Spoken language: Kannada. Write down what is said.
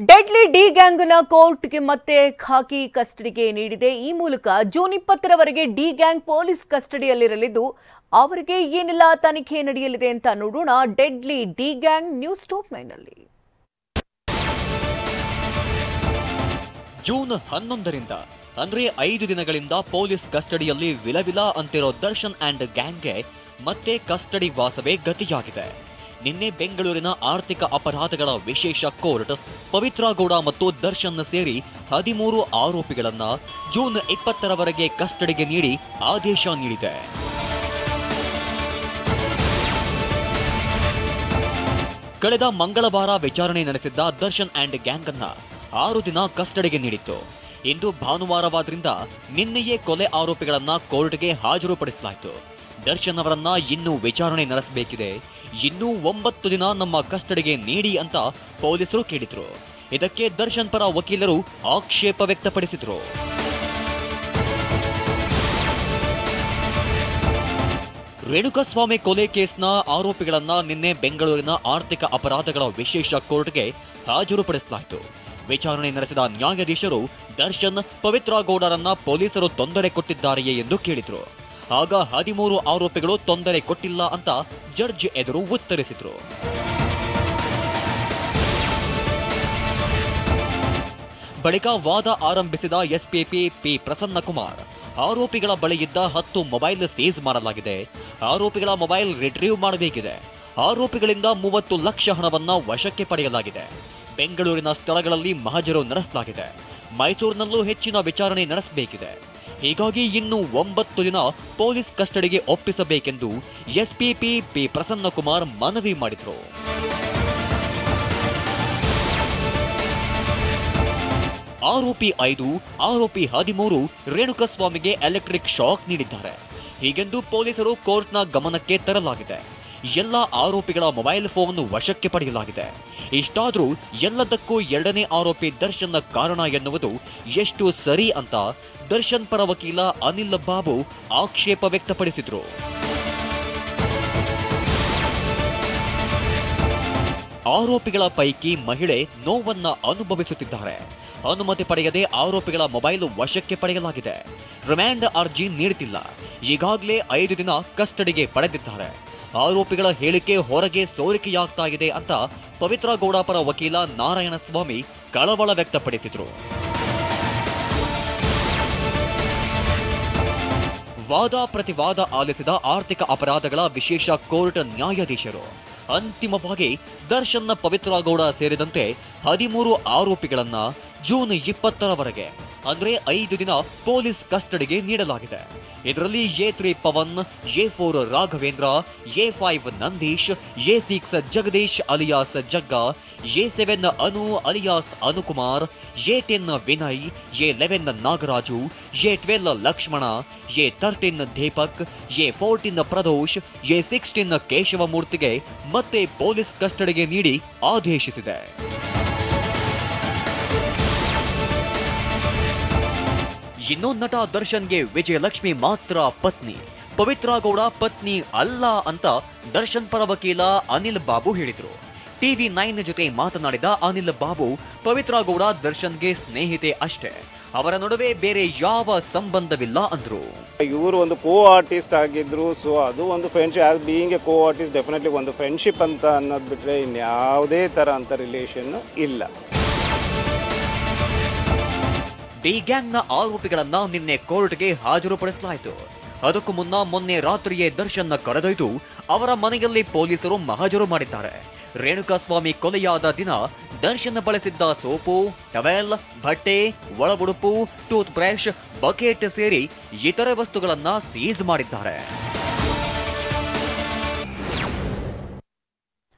ಡೆಡ್ಲಿ ಡಿ ಗ್ಯಾಂಗ್ನ ಕೋರ್ಟ್ಗೆ ಮತ್ತೆ ಖಾಕಿ ಕಸ್ಟಡಿಗೆ ನೀಡಿದೆ. ಈ ಮೂಲಕ ಜೂನ್ 20ರವರೆಗೆ ಡಿ ಗ್ಯಾಂಗ್ ಪೊಲೀಸ್ ಕಸ್ಟಡಿಯಲ್ಲಿರಲಿದ್ದು ಅವರಿಗೆ ಏನೆಲ್ಲ ತನಿಖೆ ನಡೆಯಲಿದೆ ಅಂತ ನೋಡೋಣ. Deadly D gang news top 9 ನಲ್ಲಿ ಜೂನ್ 11ರಿಂದ ಅಂದ್ರೆ 5 ದಿನಗಳಿಂದ ಪೊಲೀಸ್ ಕಸ್ಟಡಿಯಲ್ಲಿ ವಿಲವಿಲ ಅಂತಿರೋ ದರ್ಶನ್ ಅಂಡ್ ಗ್ಯಾಂಗ್ಗೆ ಮತ್ತೆ ಕಸ್ಟಡಿ ವಾಸವೇ ಗತಿಯಾಗಿದೆ. ನಿನ್ನೆ ಬೆಂಗಳೂರಿನ ಆರ್ಥಿಕ ಅಪರಾಧಗಳ ವಿಶೇಷ ಕೋರ್ಟ್ ಪವಿತ್ರ ಗೌಡ ಮತ್ತು ದರ್ಶನ್ ಸೇರಿ 13 ಆರೋಪಿಗಳನ್ನ ಜೂನ್ 20ರವರೆಗೆ ಕಸ್ಟಡಿಗೆ ನೀಡಿ ಆದೇಶ ನೀಡಿದೆ. ಕಳೆದ ಮಂಗಳವಾರ ವಿಚಾರಣೆ ನಡೆಸಿದ್ದ ದರ್ಶನ್ ಅಂಡ್ ಗ್ಯಾಂಗ್ ಅನ್ನ 6 ದಿನ ಕಸ್ಟಡಿಗೆ ನೀಡಿತ್ತು. ಇಂದು ಭಾನುವಾರವಾದ್ರಿಂದ ನಿನ್ನೆಯೇ ಕೊಲೆ ಆರೋಪಿಗಳನ್ನ ಕೋರ್ಟ್ಗೆ ಹಾಜರುಪಡಿಸಲಾಯಿತು. ದರ್ಶನ್ ಅವರನ್ನ ಇನ್ನೂ ವಿಚಾರಣೆ ನಡೆಸಬೇಕಿದೆ, ಇನ್ನೂ 9 ದಿನ ನಮ್ಮ ಕಸ್ಟಡಿಗೆ ನೀಡಿ ಅಂತ ಪೊಲೀಸರು ಕೇಳಿದ್ರು. ಇದಕ್ಕೆ ದರ್ಶನ್ ಪರ ವಕೀಲರು ಆಕ್ಷೇಪ ವ್ಯಕ್ತಪಡಿಸಿದ್ರು. ರೇಣುಕಾಸ್ವಾಮಿ ಕೊಲೆ ಕೇಸ್ನ ಆರೋಪಿಗಳನ್ನ ನಿನ್ನೆ ಬೆಂಗಳೂರಿನ ಆರ್ಥಿಕ ಅಪರಾಧಗಳ ವಿಶೇಷ ಕೋರ್ಟ್ಗೆ ಹಾಜರುಪಡಿಸಲಾಯಿತು. ವಿಚಾರಣೆ ನಡೆಸಿದ ನ್ಯಾಯಾಧೀಶರು ದರ್ಶನ್ ಪವಿತ್ರ ಗೌಡರನ್ನ ಪೊಲೀಸರು ತೊಂದರೆ ಕೊಟ್ಟಿದ್ದಾರೆಯೇ ಎಂದು ಕೇಳಿದ್ರು. ಆಗ 13 ಆರೋಪಿಗಳು ತೊಂದರೆ ಕೊಟ್ಟಿಲ್ಲ ಅಂತ ಜಡ್ಜ್ ಎದುರು ಉತ್ತರಿಸಿದ್ರು. ಬಳಿಕ ವಾದ ಆರಂಭಿಸಿದ ಎಸ್ಪಿಪಿ ಪಿ ಪ್ರಸನ್ನಕುಮಾರ್, ಆರೋಪಿಗಳ ಬಳಿ ಇದ್ದ 10 ಮೊಬೈಲ್ ಸೀಸ್ ಮಾಡಲಾಗಿದೆ, ಆರೋಪಿಗಳ ಮೊಬೈಲ್ ರಿಟ್ರೀವ್ ಮಾಡಬೇಕಿದೆ, ಆರೋಪಿಗಳಿಂದ 30 ಲಕ್ಷ ಹಣವನ್ನ ವಶಕ್ಕೆ ಪಡೆಯಲಾಗಿದೆ, ಬೆಂಗಳೂರಿನ ಸ್ಥಳಗಳಲ್ಲಿ ಮಹಜರು ನಡೆಸಲಾಗಿದೆ, ಮೈಸೂರಿನಲ್ಲೂ ಹೆಚ್ಚಿನ ವಿಚಾರಣೆ ನಡೆಸಬೇಕಿದೆ, ಹೀಗಾಗಿ ಇನ್ನು 9 ದಿನ ಪೊಲೀಸ್ ಕಸ್ಟಡಿಗೆ ಒಪ್ಪಿಸಬೇಕೆಂದು ಎಸ್ಪಿಪಿ ಪಿ ಪ್ರಸನ್ನಕುಮಾರ್ ಮನವಿ ಮಾಡಿದರು. ಆರೋಪಿ 5, ಆರೋಪಿ 13 ರೇಣುಕಾಸ್ವಾಮಿಗೆ ಎಲೆಕ್ಟ್ರಿಕ್ ಶಾಕ್ ನೀಡಿದ್ದಾರೆ. ಹೀಗೆಂದು ಪೊಲೀಸರು ಕೋರ್ಟ್ನ ಗಮನಕ್ಕೆ ತರಲಾಗಿದೆ. ಎಲ್ಲ ಆರೋಪಿಗಳ ಮೊಬೈಲ್ ಫೋನ್ ವಶಕ್ಕೆ ಪಡೆಯಲಾಗಿದೆ. ಇಷ್ಟಾದರೂ ಎಲ್ಲದಕ್ಕೂ 2ನೇ ಆರೋಪಿ ದರ್ಶನ್ನ ಕಾರಣ ಎನ್ನುವುದು ಎಷ್ಟು ಸರಿ ಅಂತ ದರ್ಶನ್ ಪರ ವಕೀಲ ಅನಿಲ್ ಬಾಬು ಆಕ್ಷೇಪ ವ್ಯಕ್ತಪಡಿಸಿದ್ರು. ಆರೋಪಿಗಳ ಪೈಕಿ ಮಹಿಳೆ ನೋವನ್ನ ಅನುಭವಿಸುತ್ತಿದ್ದಾರೆ. ಅನುಮತಿ ಪಡೆಯದೆ ಆರೋಪಿಗಳ ಮೊಬೈಲ್ ವಶಕ್ಕೆ ಪಡೆಯಲಾಗಿದೆ. ರಿಮ್ಯಾಂಡ್ ಅರ್ಜಿ ನೀಡುತ್ತಿಲ್ಲ. ಈಗಾಗಲೇ 5 ದಿನ ಕಸ್ಟಡಿಗೆ ಪಡೆದಿದ್ದಾರೆ. ಆರೋಪಿಗಳ ಹೇಳಿಕೆ ಹೊರಗೆ ಸೋರಿಕೆಯಾಗ್ತಾ ಇದೆ ಅಂತ ಪವಿತ್ರ ಗೌಡ ಪರ ವಕೀಲ ನಾರಾಯಣಸ್ವಾಮಿ ಕಳವಳ ವ್ಯಕ್ತಪಡಿಸಿದರು. ವಾದ ಪ್ರತಿವಾದ ಆಲಿಸಿದ ಆರ್ಥಿಕ ಅಪರಾಧಗಳ ವಿಶೇಷ ಕೋರ್ಟ್ ನ್ಯಾಯಾಧೀಶರು ಅಂತಿಮವಾಗಿ ದರ್ಶನ್ನ ಪವಿತ್ರ ಗೌಡ ಸೇರಿದಂತೆ 13 ಆರೋಪಿಗಳನ್ನ ಜೂನ್ 20ರವರೆಗೆ ಅಂದ್ರೆ 5 ದಿನ ಪೊಲೀಸ್ ಕಸ್ಟಡಿಗೆ ನೀಡಲಾಗಿದೆ. ಇದರಲ್ಲಿ A3 Pavan, A4 Raghavendra, A5 Nandish, A6 Jagadish alias Jagga, A7 Anu alias Anukumar, A10 Vinay, A11 Nagaraju, A12 Lakshmana, A13 Deepak, A14 Pradosh, A16 ಕೇಶವಮೂರ್ತಿಗೆ ಮತ್ತೆ ಪೊಲೀಸ್ ಕಸ್ಟಡಿಗೆ ನೀಡಿ ಆದೇಶಿಸಿದೆ. ಇನ್ನು ನಟ ದರ್ಶನ್ಗೆ ವಿಜಯಲಕ್ಷ್ಮಿ ಮಾತ್ರ ಪತ್ನಿ, ಪವಿತ್ರ ಗೌಡ ಪತ್ನಿ ಅಲ್ಲ ಅಂತ ದರ್ಶನ್ ಪರ ವಕೀಲ ಅನಿಲ್ ಬಾಬು ಹೇಳಿದರು. TV9 ಜೊತೆ ಮಾತನಾಡಿದ ಅನಿಲ್ ಬಾಬು, ಪವಿತ್ರ ಗೌಡ ದರ್ಶನ್ಗೆ ಸ್ನೇಹಿತೆ ಅಷ್ಟೇ, ಅವರ ನಡುವೆ ಬೇರೆ ಯಾವ ಸಂಬಂಧವಿಲ್ಲ ಅಂದ್ರು. ಇವರು ಒಂದು ಕೋ ಆರ್ಟಿಸ್ಟ್ ಆಗಿದ್ರು, ಸೊ ಅದು ಒಂದು friendship. As being a co artist definitely ಒಂದು ಫ್ರೆಂಡ್ಶಿಪ್ ಅಂತ ಅನ್ನೋದು ಬಿಟ್ರೆ ಇನ್ಯಾವುದೇ ತರ ಅಂತ ರಿಲೇಷನ್ ಇಲ್ಲ. ಡಿ ಗ್ಯಾಂಗ್ನ ಆರೋಪಿಗಳನ್ನ ನಿನ್ನೆ ಕೋರ್ಟ್ಗೆ ಹಾಜರುಪಡಿಸಲಾಯಿತು. ಅದಕ್ಕೂ ಮೊನ್ನೆ ರಾತ್ರಿಯೇ ದರ್ಶನ್ನ ಕರೆದೊಯ್ದು ಅವರ ಮನೆಯಲ್ಲಿ ಪೊಲೀಸರು ಮಹಜರು ಮಾಡಿದ್ದಾರೆ. ರೇಣುಕಾಸ್ವಾಮಿ ಕೊಲೆಯಾದ ದಿನ ದರ್ಶನ್ ಬಳಸಿದ್ದ ಸೋಪು, ಟವೆಲ್, ಬಟ್ಟೆ, ಒಳಬುಡುಪು, ಟೂತ್ ಬ್ರಷ್, ಬಕೆಟ್ ಸೇರಿ ಇತರೆ ವಸ್ತುಗಳನ್ನ ಸೀಸ್ ಮಾಡಿದ್ದಾರೆ.